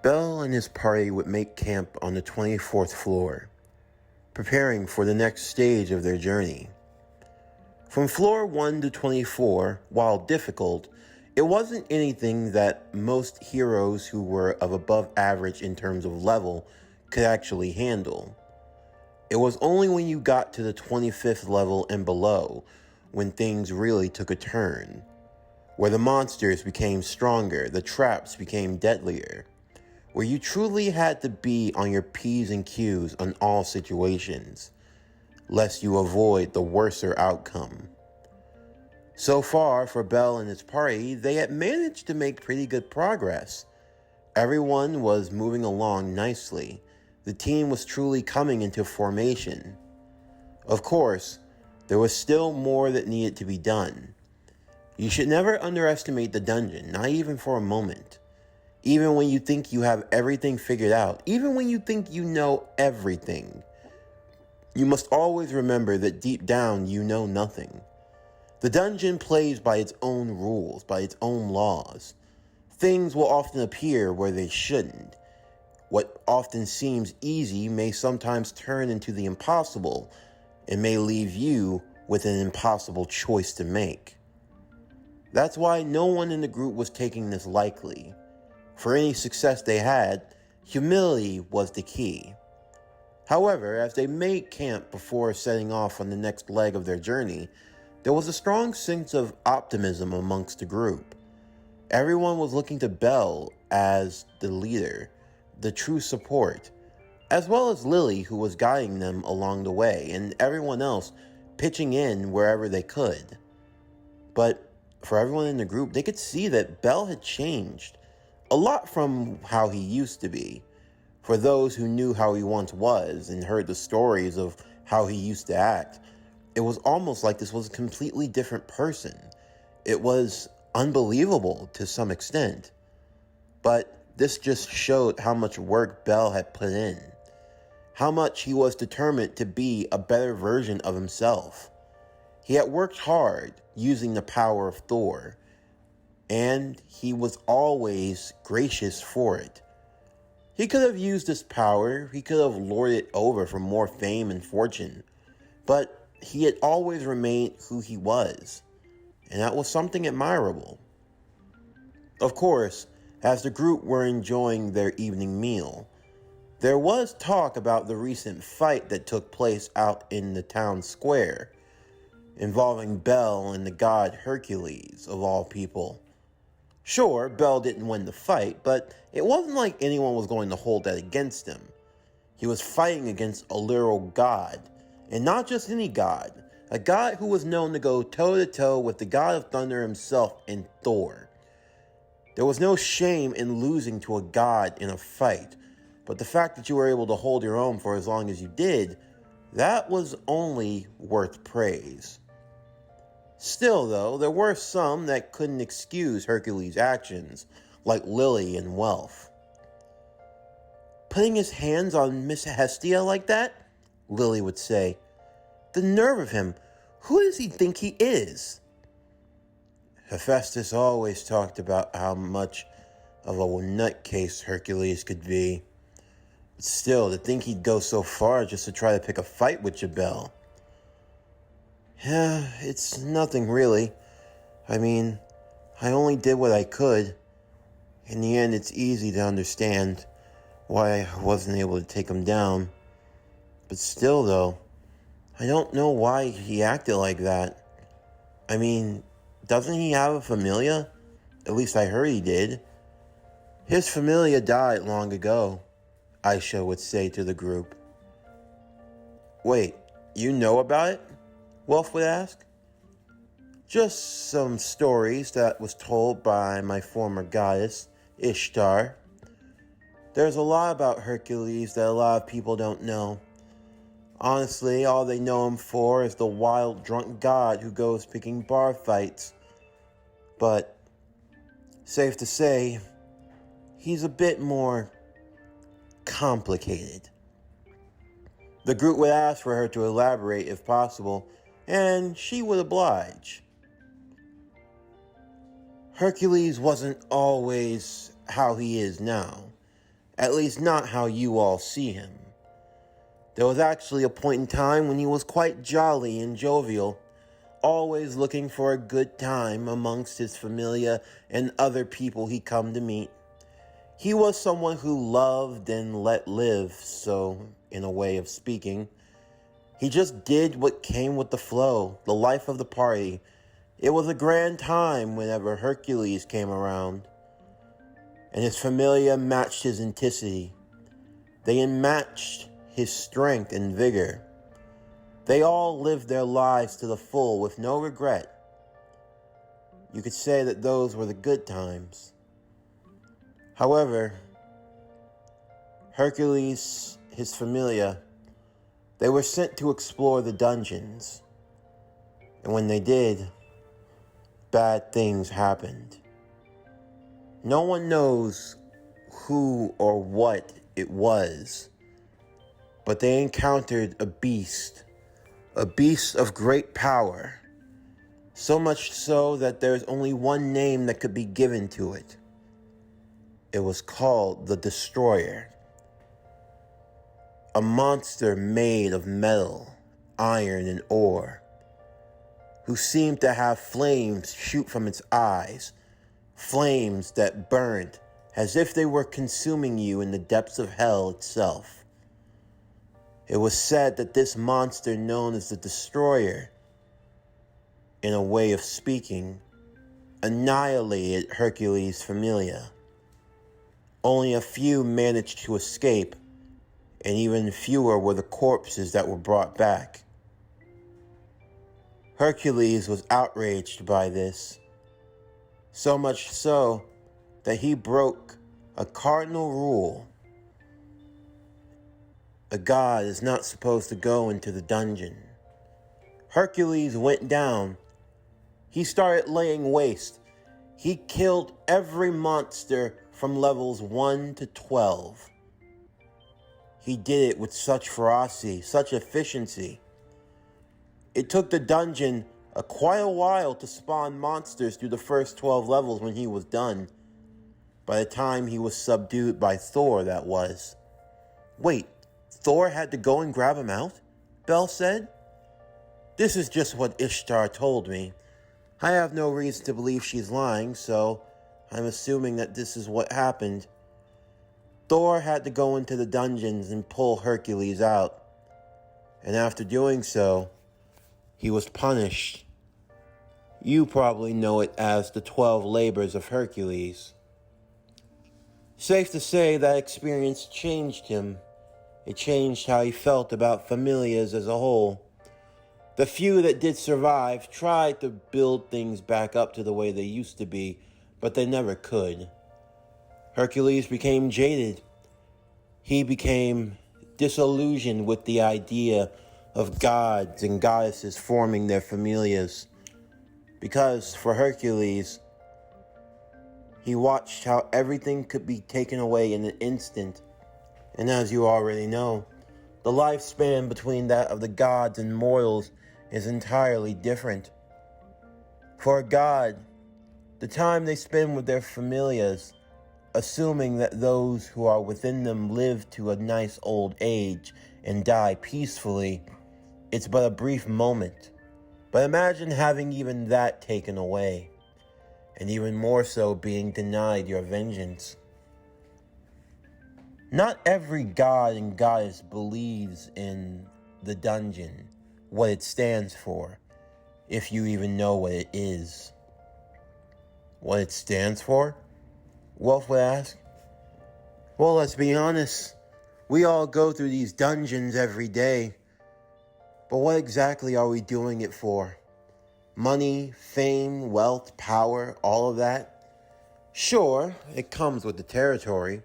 Bell and his party would make camp on the 24th floor, preparing for the next stage of their journey. From floor 1 to 24, while difficult, it wasn't anything that most heroes who were of above average in terms of level could actually handle. It was only when you got to the 25th level and below when things really took a turn, where the monsters became stronger, the traps became deadlier, where you truly had to be on your P's and Q's on all situations, lest you avoid the worser outcome. So far, for Bell and his party, they had managed to make pretty good progress. Everyone was moving along nicely. The team was truly coming into formation. Of course, there was still more that needed to be done. You should never underestimate the dungeon, not even for a moment. Even when you think you have everything figured out, even when you think you know everything, you must always remember that deep down you know nothing. The dungeon plays by its own rules, by its own laws. Things will often appear where they shouldn't. What often seems easy may sometimes turn into the impossible and may leave you with an impossible choice to make. That's why no one in the group was taking this lightly. For any success they had, humility was the key. However, as they made camp before setting off on the next leg of their journey, there was a strong sense of optimism amongst the group. Everyone was looking to Bell as the leader, the true support, as well as Lily, who was guiding them along the way, and everyone else pitching in wherever they could. But for everyone in the group, they could see that Bell had changed a lot from how he used to be. For those who knew how he once was and heard the stories of how he used to act, it was almost like this was a completely different person. It was unbelievable to some extent. But this just showed how much work Bell had put in, how much he was determined to be a better version of himself. He had worked hard using the power of Thor, and he was always gracious for it. He could have used this power, he could have lorded it over for more fame and fortune, but he had always remained who he was, and that was something admirable. Of course, as the group were enjoying their evening meal, there was talk about the recent fight that took place out in the town square, involving Bell and the god Hercules, of all people. Sure, Bell didn't win the fight, but it wasn't like anyone was going to hold that against him. He was fighting against a literal god, and not just any god, a god who was known to go toe-to-toe with the god of thunder himself in Thor. There was no shame in losing to a god in a fight, but the fact that you were able to hold your own for as long as you did, that was only worth praise. Still, though, there were some that couldn't excuse Hercules' actions, like Lily and Wealth. Putting his hands on Miss Hestia like that? Lily would say. The nerve of him! Who does he think he is? Hephaestus always talked about how much of a nutcase Hercules could be. But still, to think he'd go so far just to try to pick a fight with Jabel. Yeah, it's nothing really. I mean, I only did what I could. In the end, it's easy to understand why I wasn't able to take him down. But still, though, I don't know why he acted like that. I mean, doesn't he have a familia? At least I heard he did. His familia died long ago, Aisha would say to the group. Wait, you know about it? Wolf would ask. Just some stories that was told by my former goddess, Ishtar. There's a lot about Hercules that a lot of people don't know. Honestly, all they know him for is the wild, drunk god who goes picking bar fights. But, safe to say, he's a bit more complicated. The group would ask for her to elaborate if possible, and she would oblige. Hercules wasn't always how he is now. At least not how you all see him. There was actually a point in time when he was quite jolly and jovial, always looking for a good time amongst his familia and other people he come to meet. He was someone who loved and let live, so, in a way of speaking, he just did what came with the flow, the life of the party. It was a grand time whenever Hercules came around, and his familia matched his intensity. They matched his strength and vigor. They all lived their lives to the full with no regret. You could say that those were the good times. However, Hercules, his familia, they were sent to explore the dungeons. And when they did, bad things happened. No one knows who or what it was, but they encountered a beast of great power, so much so that there's only one name that could be given to it. It was called the Destroyer, a monster made of metal, iron, and ore, who seemed to have flames shoot from its eyes, flames that burned as if they were consuming you in the depths of hell itself. It was said that this monster known as the Destroyer, in a way of speaking, annihilated Hercules' familia. Only a few managed to escape, and even fewer were the corpses that were brought back. Hercules was outraged by this, so much so that he broke a cardinal rule. A god is not supposed to go into the dungeon. Hercules went down. He started laying waste. He killed every monster from levels 1 to 12. He did it with such ferocity, such efficiency. It took the dungeon quite a while to spawn monsters through the first 12 levels when he was done. By the time he was subdued by Thor, that was. Wait, Thor had to go and grab him out? Belle said. This is just what Ishtar told me. I have no reason to believe she's lying, so I'm assuming that this is what happened. Thor had to go into the dungeons and pull Hercules out. And after doing so, he was punished. You probably know it as the 12 labors of Hercules. Safe to say that experience changed him. It changed how he felt about familias as a whole. The few that did survive tried to build things back up to the way they used to be, but they never could. Hercules became jaded. He became disillusioned with the idea of gods and goddesses forming their familias. Because for Hercules, he watched how everything could be taken away in an instant. And as you already know, the lifespan between that of the gods and mortals is entirely different. For a god, the time they spend with their familias, assuming that those who are within them live to a nice old age and die peacefully, it's but a brief moment. But imagine having even that taken away, and even more so being denied your vengeance. Not every god and goddess believes in the dungeon, what it stands for, if you even know what it is. What it stands for? Wolf would ask. Well, let's be honest. We all go through these dungeons every day. But what exactly are we doing it for? Money, fame, wealth, power, all of that? Sure, it comes with the territory.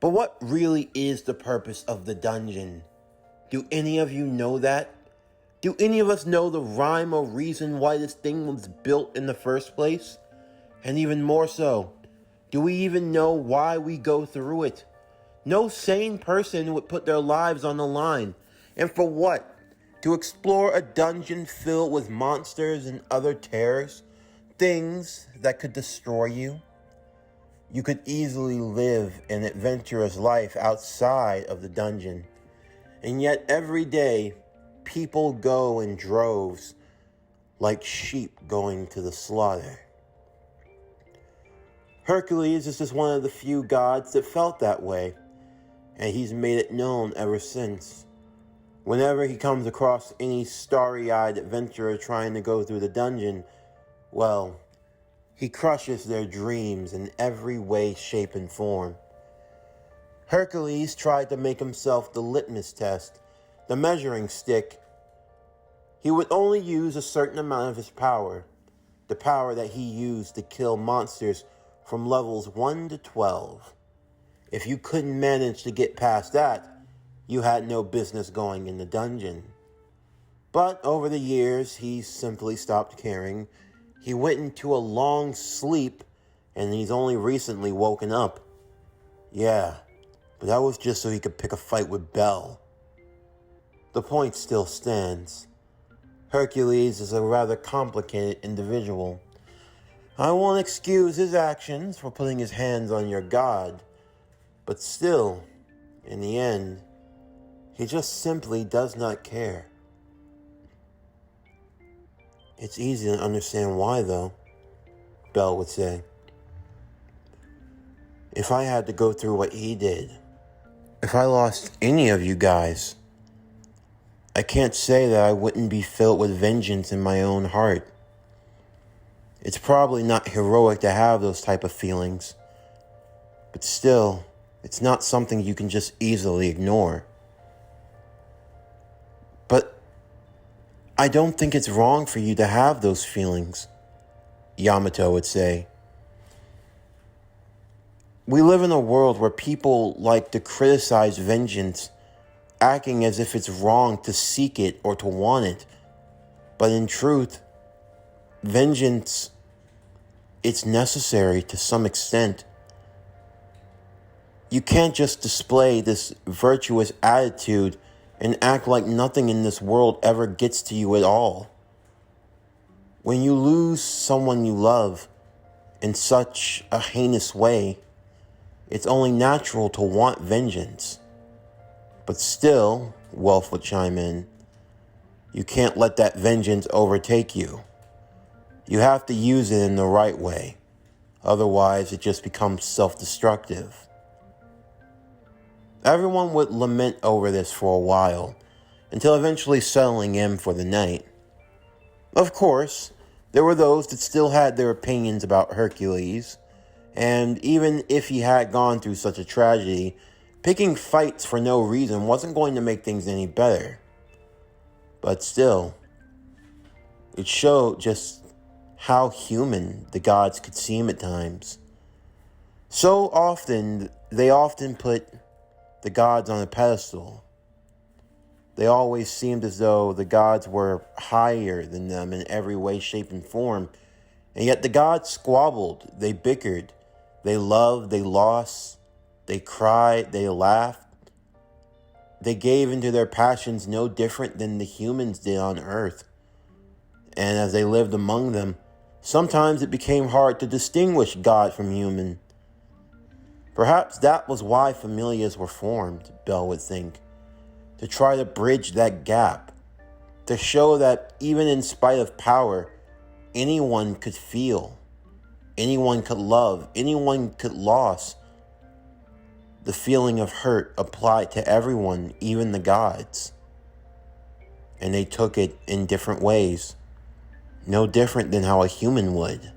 But what really is the purpose of the dungeon? Do any of you know that? Do any of us know the rhyme or reason why this thing was built in the first place? And even more so, do we even know why we go through it? No sane person would put their lives on the line. And for what? To explore a dungeon filled with monsters and other terrors? Things that could destroy you? You could easily live an adventurous life outside of the dungeon. And yet every day, people go in droves like sheep going to the slaughter. Hercules is just one of the few gods that felt that way, and he's made it known ever since. Whenever he comes across any starry-eyed adventurer trying to go through the dungeon, well, he crushes their dreams in every way, shape, and form. Hercules tried to make himself the litmus test, the measuring stick. He would only use a certain amount of his power, the power that he used to kill monsters from levels 1 to 12. If you couldn't manage to get past that, you had no business going in the dungeon. But over the years, he simply stopped caring. He went into a long sleep, and he's only recently woken up. Yeah, but that was just so he could pick a fight with Belle. The point still stands. Hercules is a rather complicated individual. I won't excuse his actions for putting his hands on your god, but still, in the end, he just simply does not care. It's easy to understand why, though, Belle would say. If I had to go through what he did, if I lost any of you guys, I can't say that I wouldn't be filled with vengeance in my own heart. It's probably not heroic to have those type of feelings, but still, it's not something you can just easily ignore. But I don't think it's wrong for you to have those feelings, Yamato would say. We live in a world where people like to criticize vengeance, acting as if it's wrong to seek it or to want it. But in truth, vengeance, it's necessary to some extent. You can't just display this virtuous attitude and act like nothing in this world ever gets to you at all. When you lose someone you love in such a heinous way, it's only natural to want vengeance. But still, Wolf would chime in, you can't let that vengeance overtake you. You have to use it in the right way. Otherwise, it just becomes self-destructive. Everyone would lament over this for a while, until eventually settling in for the night. Of course, there were those that still had their opinions about Hercules, and even if he had gone through such a tragedy, picking fights for no reason wasn't going to make things any better. But still, it showed just how human the gods could seem at times. So often, they often put the gods on a pedestal. They always seemed as though the gods were higher than them in every way, shape, and form. And yet the gods squabbled, they bickered, they loved, they lost, they cried, they laughed. They gave into their passions no different than the humans did on earth. And as they lived among them, sometimes it became hard to distinguish God from human. Perhaps that was why familias were formed, Belle would think, to try to bridge that gap, to show that even in spite of power, anyone could feel, anyone could love, anyone could lose. The feeling of hurt applied to everyone, even the gods. And they took it in different ways, no different than how a human would.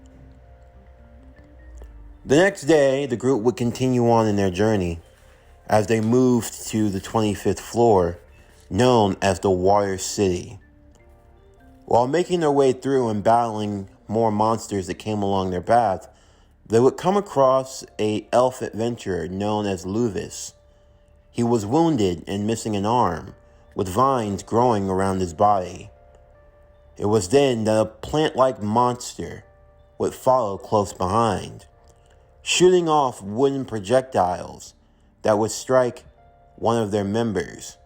The next day, the group would continue on in their journey as they moved to the 25th floor, known as the Water City. While making their way through and battling more monsters that came along their path, they would come across an elf adventurer known as Luvis. He was wounded and missing an arm, with vines growing around his body. It was then that a plant-like monster would follow close behind, shooting off wooden projectiles that would strike one of their members,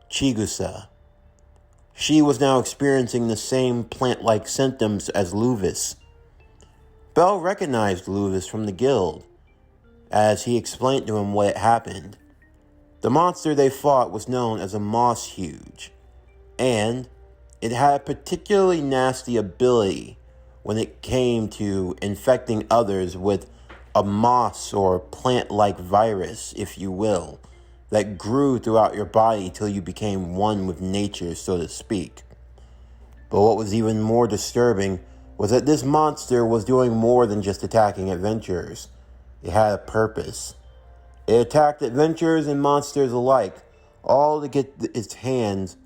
Chigusa. She was now experiencing the same plant-like symptoms as Luvis. Belle recognized Luvis from the guild, as he explained to him what had happened. The monster they fought was known as a moss huge, and it had a particularly nasty ability when it came to infecting others with a moss or plant-like virus, if you will, that grew throughout your body till you became one with nature, so to speak. But what was even more disturbing was that this monster was doing more than just attacking adventurers. It had a purpose. It attacked adventurers and monsters alike, all to get its hands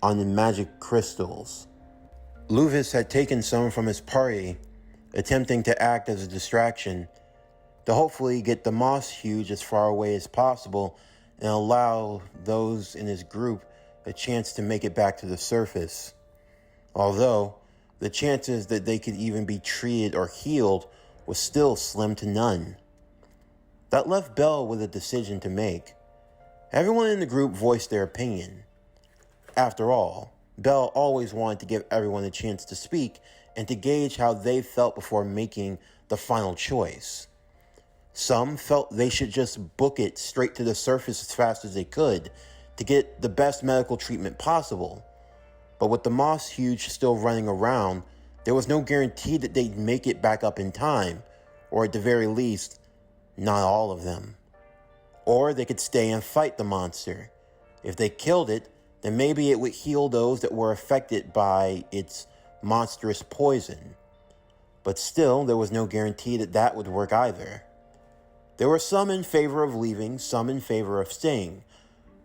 on the magic crystals. Luvis had taken some from his party, attempting to act as a distraction, to hopefully get the moss huge as far away as possible and allow those in his group a chance to make it back to the surface. Although, the chances that they could even be treated or healed was still slim to none. That left Bell with a decision to make. Everyone in the group voiced their opinion. After all, Bell always wanted to give everyone a chance to speak and to gauge how they felt before making the final choice. Some felt they should just book it straight to the surface as fast as they could to get the best medical treatment possible. But with the moss huge still running around, there was no guarantee that they'd make it back up in time, or at the very least, not all of them. Or they could stay and fight the monster. If they killed it, then maybe it would heal those that were affected by its monstrous poison. But still, there was no guarantee that that would work either. There were some in favor of leaving, some in favor of staying,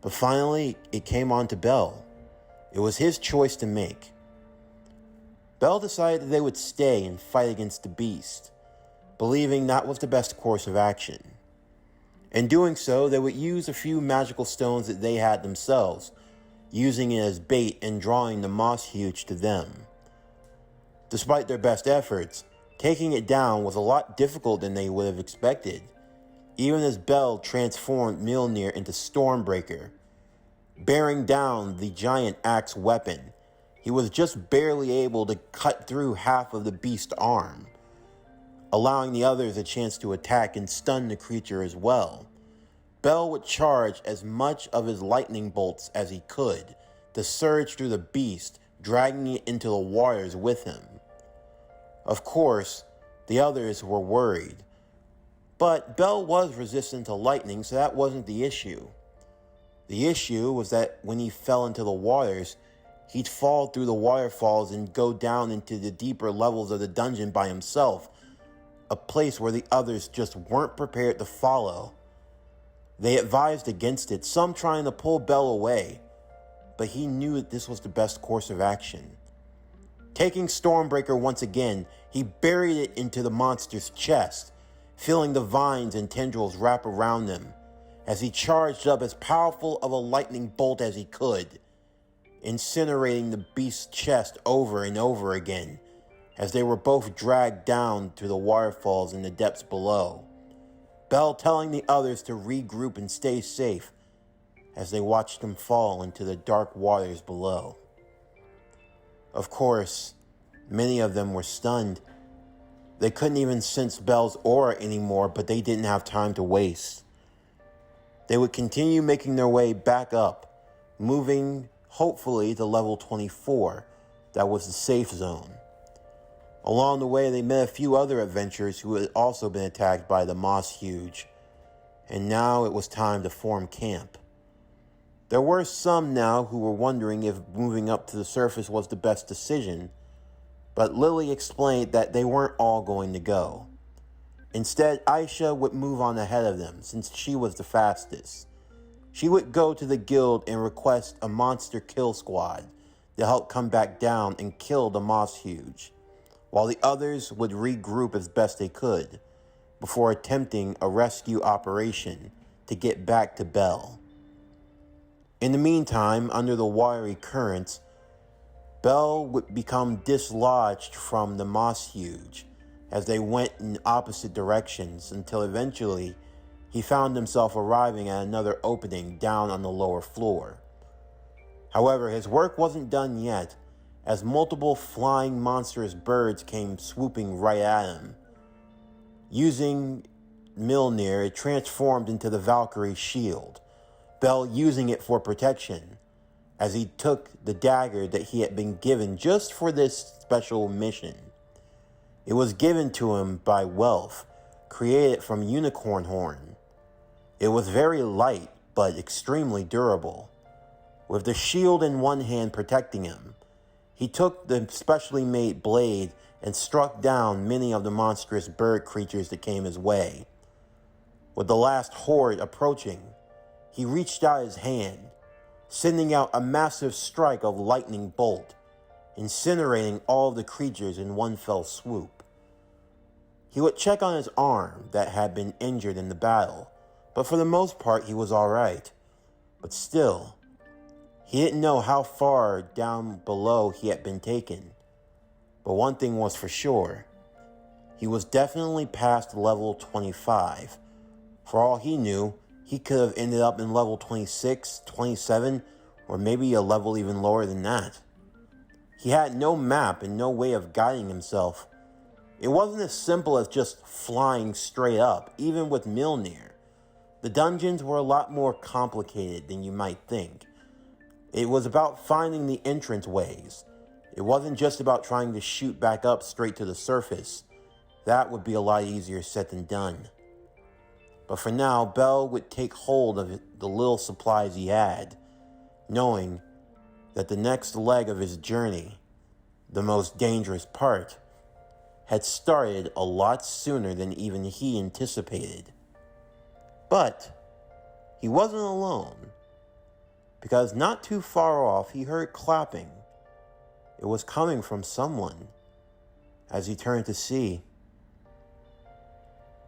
but finally it came on to Bell. It was his choice to make. Bell decided that they would stay and fight against the beast, believing that was the best course of action. In doing so, they would use a few magical stones that they had themselves, using it as bait and drawing the moss huge to them. Despite their best efforts, taking it down was a lot difficult than they would have expected, even as Bell transformed Mjolnir into Stormbreaker. Bearing down the giant axe weapon, he was just barely able to cut through half of the beast's arm, allowing the others a chance to attack and stun the creature as well. Bell would charge as much of his lightning bolts as he could to surge through the beast, dragging it into the waters with him. Of course, the others were worried, but Bell was resistant to lightning, so that wasn't the issue. The issue was that when he fell into the waters, he'd fall through the waterfalls and go down into the deeper levels of the dungeon by himself, a place where the others just weren't prepared to follow. They advised against it, some trying to pull Bell away, but he knew that this was the best course of action. Taking Stormbreaker once again, he buried it into the monster's chest, feeling the vines and tendrils wrap around them, as he charged up as powerful of a lightning bolt as he could, incinerating the beast's chest over and over again, as they were both dragged down to the waterfalls in the depths below. Bell telling the others to regroup and stay safe as they watched them fall into the dark waters below. Of course, many of them were stunned. They couldn't even sense Bell's aura anymore, but they didn't have time to waste. They would continue making their way back up, moving hopefully to level 24, that was the safe zone. Along the way, they met a few other adventurers who had also been attacked by the moss huge, and now it was time to form camp. There were some now who were wondering if moving up to the surface was the best decision, but Lily explained that they weren't all going to go. Instead, Aisha would move on ahead of them, since she was the fastest. She would go to the guild and request a monster kill squad to help come back down and kill the moss huge, while the others would regroup as best they could, before attempting a rescue operation to get back to Bell. In the meantime, under the watery currents, Bell would become dislodged from the moss huge as they went in opposite directions until eventually he found himself arriving at another opening down on the lower floor. However, his work wasn't done yet, as multiple flying monstrous birds came swooping right at him. Using Mjolnir, it transformed into the Valkyrie shield, Bel using it for protection, as he took the dagger that he had been given just for this special mission. It was given to him by Wealth, created from unicorn horn. It was very light, but extremely durable. With the shield in one hand protecting him, he took the specially made blade and struck down many of the monstrous bird creatures that came his way. With the last horde approaching, he reached out his hand, sending out a massive strike of lightning bolt, incinerating all of the creatures in one fell swoop. He would check on his arm that had been injured in the battle, but for the most part he was alright. But still, he didn't know how far down below he had been taken. But one thing was for sure, he was definitely past level 25. For all he knew, he could have ended up in level 26, 27, or maybe a level even lower than that. He had no map and no way of guiding himself. It wasn't as simple as just flying straight up, even with Mjolnir. The dungeons were a lot more complicated than you might think. It was about finding the entrance ways. It wasn't just about trying to shoot back up straight to the surface. That would be a lot easier said than done. But for now, Bel would take hold of the little supplies he had, knowing that the next leg of his journey, the most dangerous part, had started a lot sooner than even he anticipated. But he wasn't alone, because not too far off he heard clapping. It was coming from someone. As he turned to see,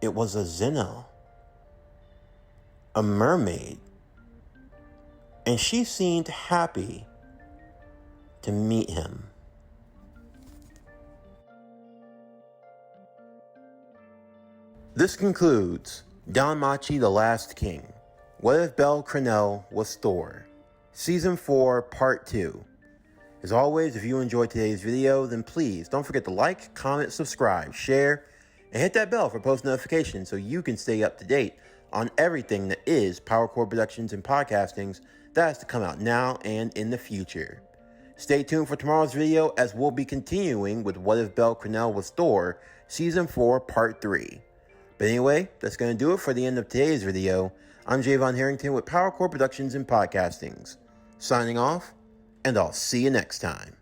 it was a Zeno, a mermaid, and she seemed happy to meet him. This concludes Danmachi the Last King. What if Cranel was Thor? Season 4, Part 2. As always, if you enjoyed today's video, then please don't forget to like, comment, subscribe, share, and hit that bell for post notifications so you can stay up to date on everything that is PowerCore Productions and Podcastings that has to come out now and in the future. Stay tuned for tomorrow's video as we'll be continuing with What If Cranel Was Thor, Season 4, Part 3. But anyway, that's going to do it for the end of today's video. I'm Javon Harrington with PowerCore Productions and Podcastings. Signing off, and I'll see you next time.